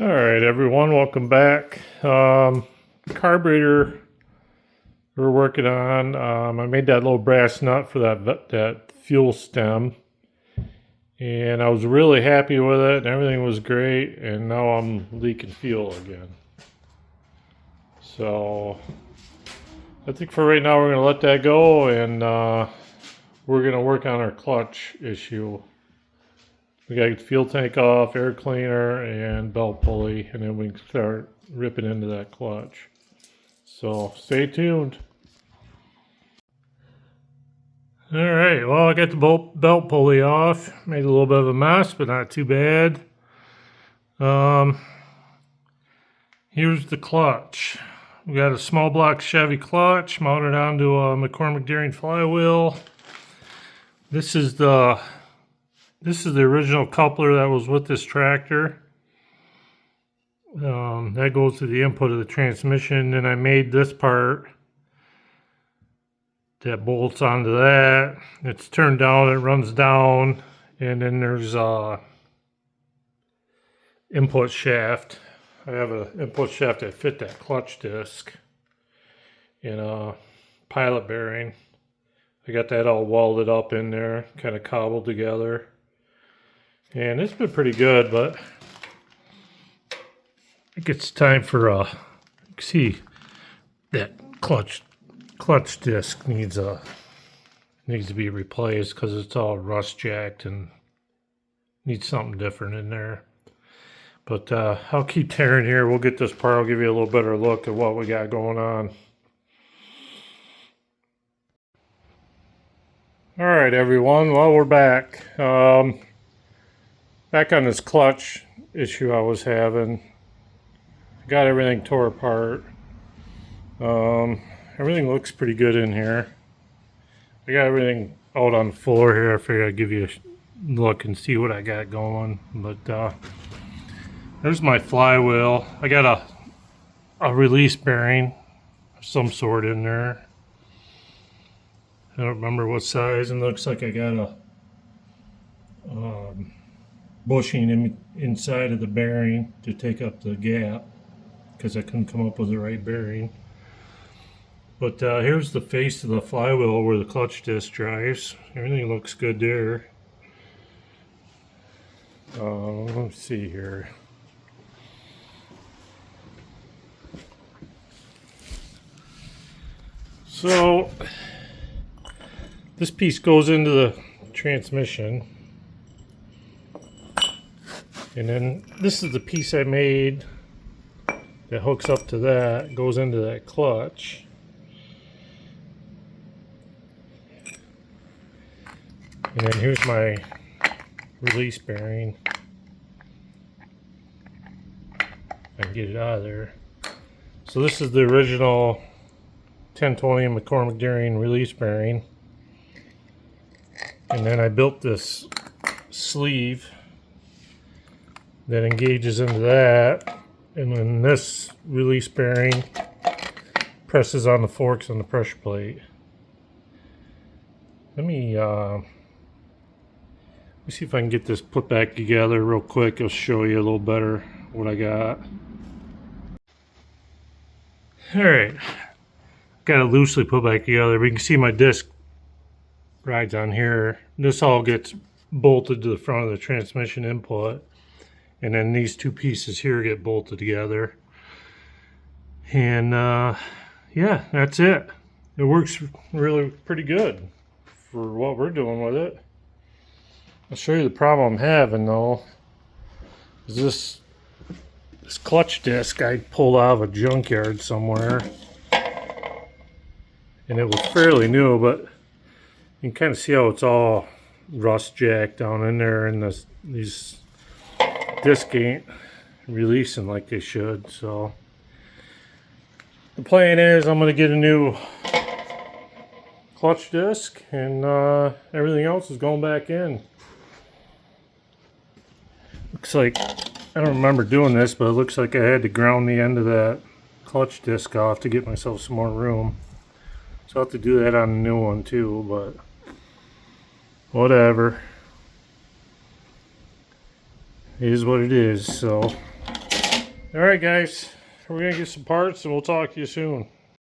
All right, everyone, welcome back. Carburetor we're working on. I made that little brass nut for that fuel stem, and I was really happy with it, and everything was great. And now I'm leaking fuel again. So I think for right now we're gonna let that go, and we're gonna work on our clutch issue. We got to get the fuel tank off, air cleaner, and belt pulley, and then we can start ripping into that clutch. So stay tuned. Alright, well, I got the belt pulley off. Made a little bit of a mess, but not too bad. Here's the clutch. We got a small block Chevy clutch mounted onto a Mccormick gearing flywheel. This is the original coupler that was with this tractor. That goes to the input of the transmission. And I made this part that bolts onto that. It's turned down, it runs down, and then there's a input shaft. I have an input shaft that fit that clutch disc and a pilot bearing. I got that all welded up in there, kind of cobbled together. And it's been pretty good, but I think it's time for see that clutch disc needs to be replaced because it's all rust jacked and needs something different in there. But I'll keep tearing here. We'll get this part. I'll give you a little better look at what we got going on. All right, everyone. Well, we're back. Back on this clutch issue I was having. Got everything tore apart. Everything looks pretty good in here. I got everything out on the floor here. I figured I'd give you a look and see what I got going. But there's my flywheel. I got a release bearing of some sort in there. I don't remember what size. And looks like I got a bushing inside of the bearing to take up the gap because I couldn't come up with the right bearing. But here's the face of the flywheel where the clutch disc drives. Everything looks good there. Let's see here. So this piece goes into the transmission. And then this is the piece I made that hooks up to that, goes into that clutch. And then here's my release bearing. I can get it out of there. So this is the original 1020 Mccormick gearing release bearing. And then I built this sleeve that engages into that, and then this release bearing presses on the forks on the pressure plate. Let me see if I can get this put back together real quick. I'll show you a little better what I got. Alright, got it loosely put back together, but you can see my disc rides on here. This all gets bolted to the front of the transmission input. And then these two pieces here get bolted together. And yeah, that's it. It works really pretty good for what we're doing with it. I'll show you the problem I'm having though. Is this clutch disc I pulled out of a junkyard somewhere. And it was fairly new, but you can kind of see how it's all rust jacked down in there, and these disc ain't releasing like they should. So the plan is I'm going to get a new clutch disc, and everything else is going back in. Looks like, I don't remember doing this, but it looks like I had to ground the end of that clutch disc off to get myself some more room. So I'll have to do that on a new one too, but whatever. It is what it is. So All right, guys. We're going to get some parts and we'll talk to you soon.